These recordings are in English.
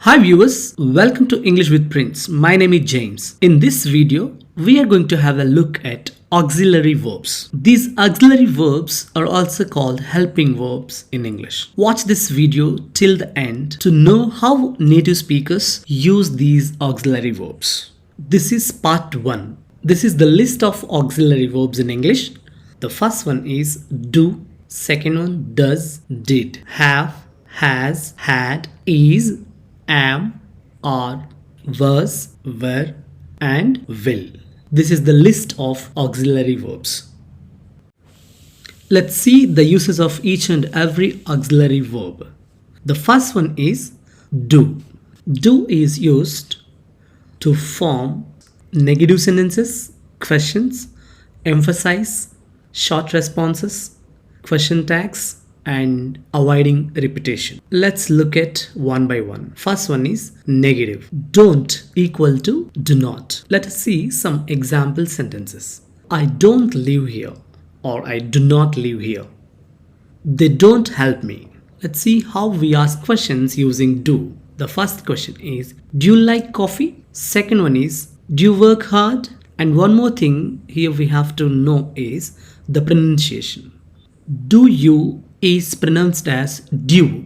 Hi viewers, welcome to English with Prince. My name is James. In this video, we are going to have a look at auxiliary verbs. These auxiliary verbs are also called helping verbs in English. Watch this video till the end to know how native speakers use these auxiliary verbs. This is part 1. This is the list of auxiliary verbs in English. The first one is do, second one does, did, have, has, had, is, am, are, was, were, and will. This is the list of auxiliary verbs. Let's see the uses of each and every auxiliary verb. The first one is do. Do is used to form negative sentences, questions, emphasize, short responses, question tags, and avoiding repetition. Let's look at one by one. First one is negative. Don't equal to do not. Let us see some example sentences. I don't live here, or I do not live here. They don't help me. Let's see how we ask questions using do. The first question is, do you like coffee? Second one is, do you work hard? And one more thing here we have to know is the pronunciation. Do you is pronounced as do.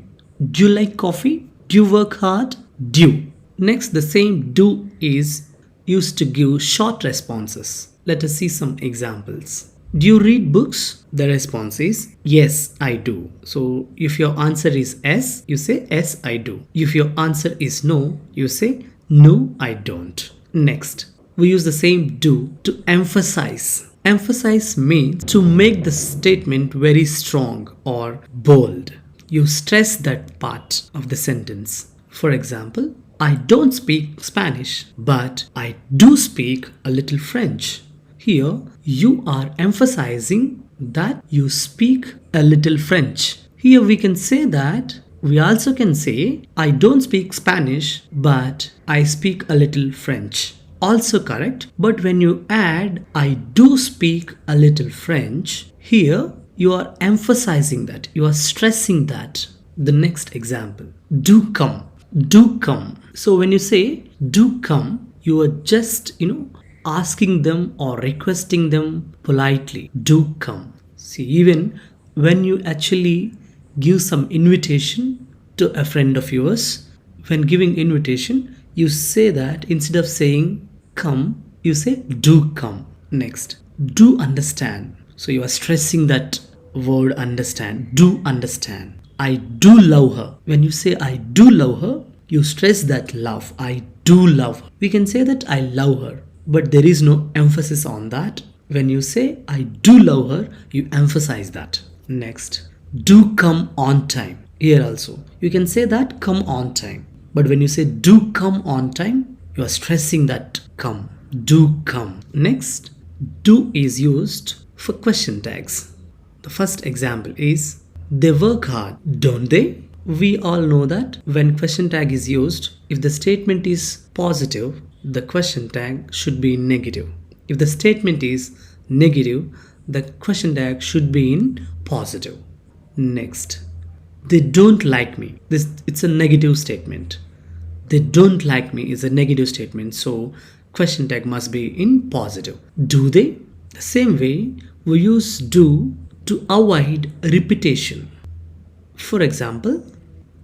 Do you like coffee? Do you work hard? Do. Next, the same do is used to give short responses. Let us see some examples. Do you read books? The response is yes, I do. So if your answer is yes, you say yes, I do. If your answer is no, you say no, I don't. Next, we use the same do to emphasize. Emphasize means to make the statement very strong or bold. You stress that part of the sentence. For example, I don't speak Spanish, but I do speak a little French. Here, you are emphasizing that you speak a little French. Here we can say that. We also can say, I don't speak Spanish, but I speak a little French. Also correct, but when you add I do speak a little French, here you are emphasizing that, you are stressing that. The next example, do come. Do come. So when you say do come, you are just asking them or requesting them politely. Do come. See, even when you actually give some invitation to a friend of yours, when giving invitation, you say that instead of saying come, you say do come. Next, do understand. So you are stressing that word understand. Do understand. I do love her. When you say I do love her, you stress that love. I do love her. We can say that I love her, but there is no emphasis on that. When you say I do love her, you emphasize that. Next, do come on time. Here also, you can say that come on time. But when you say do come on time, you are stressing that come. Do come. Next, do is used for question tags. The first example is, they work hard, don't they? We all know that when question tag is used, if the statement is positive, the question tag should be negative. If the statement is negative, the question tag should be in positive. Next, they don't like me. It's a negative statement. They don't like me is a negative statement, so question tag must be in positive. Do they? The same way, we use do to avoid repetition. For example,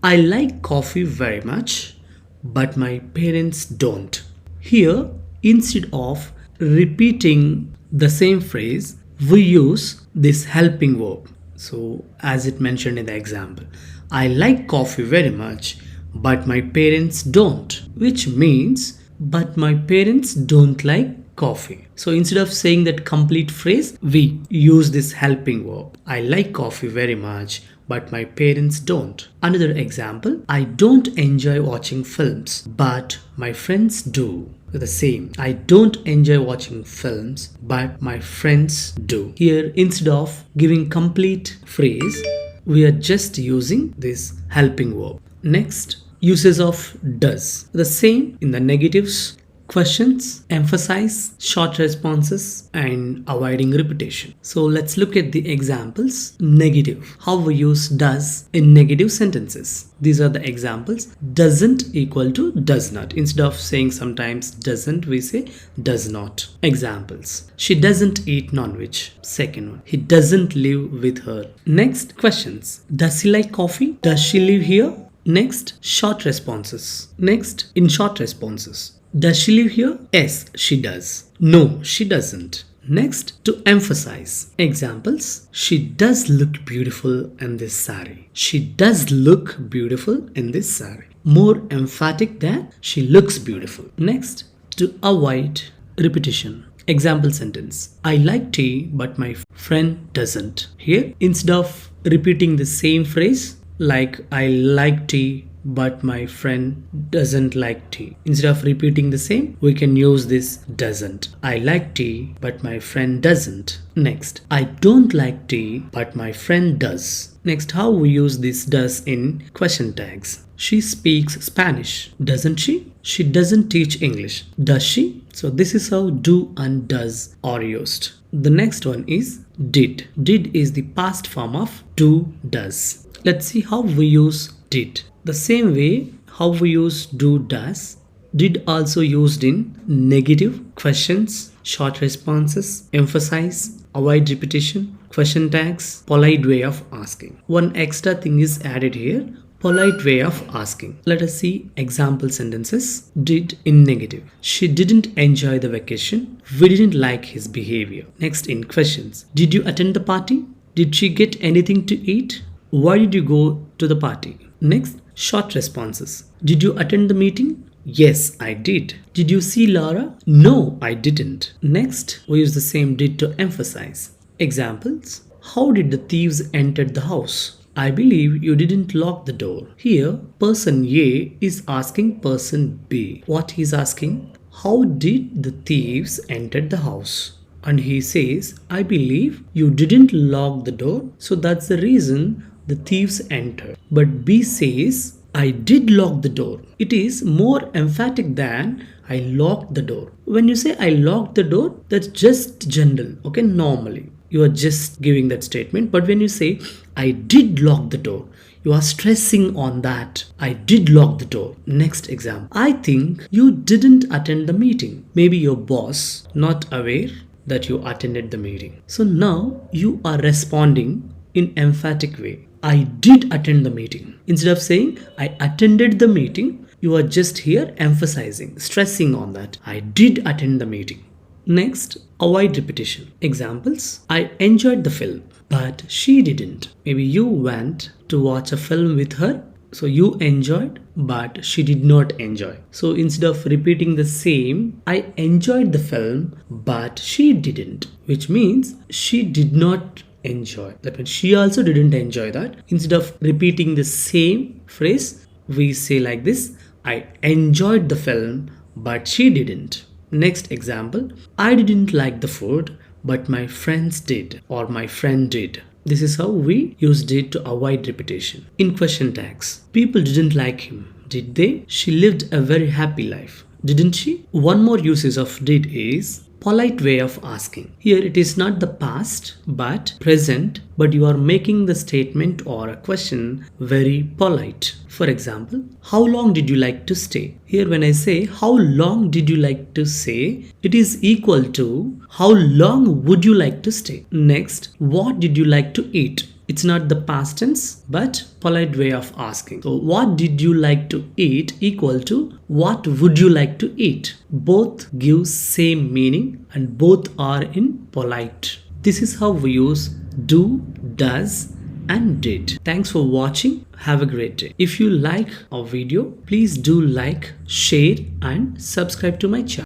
I like coffee very much, but my parents don't. Here, instead of repeating the same phrase, we use this helping verb. So, as it mentioned in the example, I like coffee very much, but my parents don't, which means, but my parents don't like coffee. So instead of saying that complete phrase, we use this helping verb. I like coffee very much, but my parents don't. Another example, I don't enjoy watching films, but my friends do. The same, I don't enjoy watching films, but my friends do. Here, instead of giving complete phrase, we are just using this helping verb. Next, uses of does. The same in the negatives. questions, emphasize, short responses, and avoiding repetition. So let's look at the examples. Negative. How we use does in negative sentences. These are the examples. Doesn't equal to does not. Instead of saying sometimes doesn't, we say does not. Examples. She doesn't eat non-veg. Second one. He doesn't live with her. Next, questions. Does he like coffee? Does she live here? Next, short responses. Next, in short responses. Does she live here? Yes, she does. No, she doesn't. Next, to emphasize. Examples. She does look beautiful in this saree. She does look beautiful in this saree. More emphatic than she looks beautiful. Next, to avoid repetition. Example sentence. I like tea, but my friend doesn't. Here, instead of repeating the same phrase, like I like tea but my friend doesn't like tea. Instead of repeating the same, we can use this doesn't. I like tea but my friend doesn't. Next, I don't like tea but my friend does. Next, how we use this does in question tags. She speaks Spanish, doesn't she? She doesn't teach English, does she? So this is how do and does are used. The next one is did. Did is the past form of do, does. Let's see how we use did. The same way how we use do, does, did also used in negative, questions, short responses, emphasize, avoid repetition, question tags, polite way of asking. One extra thing is added here, polite way of asking. Let us see example sentences. Did in negative. She didn't enjoy the vacation. We didn't like his behavior. Next, in questions. Did you attend the party? Did she get anything to eat? Why did you go to the party? Next, short responses. Did you attend the meeting? Yes, I did. Did you see Laura? No, I didn't. Next, we use the same did to emphasize. Examples. How did the thieves enter the house? I believe you didn't lock the door. Here, person A is asking person B. What he's asking? How did the thieves enter the house? And he says, I believe you didn't lock the door. So that's the reason the thieves entered. But B says, I did lock the door. It is more emphatic than I locked the door. When you say I locked the door, that's just general, okay, normally. You are just giving that statement. But when you say I did lock the door, you are stressing on that. I did lock the door. Next example. I think you didn't attend the meeting. Maybe your boss not aware that you attended the meeting. So now you are responding in emphatic way. I did attend the meeting. Instead of saying I attended the meeting, you are just here emphasizing, stressing on that. I did attend the meeting. Next, avoid repetition. Examples. I enjoyed the film, but she didn't. Maybe you went to watch a film with her. So you enjoyed, but she did not enjoy. So instead of repeating the same, I enjoyed the film, but she didn't. Which means she did not enjoy. That means she also didn't enjoy that. Instead of repeating the same phrase, we say like this, I enjoyed the film, but she didn't. Next example, I didn't like the food, but my friends did, or my friend did. This is how we use did to avoid repetition. In question tags, people didn't like him, did they? She lived a very happy life, didn't she? One more usage of did is polite way of asking. Here it is not the past but present, but you are making the statement or a question very polite. For example, how long did you like to stay? Here when I say how long did you like to stay, it is equal to how long would you like to stay. Next, what did you like to eat? It's not the past tense but polite way of asking. So what did you like to eat equal to what would you like to eat? Both give same meaning and both are in polite. This is how we use do, does and did. Thanks for watching. Have a great day. If you like our video, please do like, share and subscribe to my channel.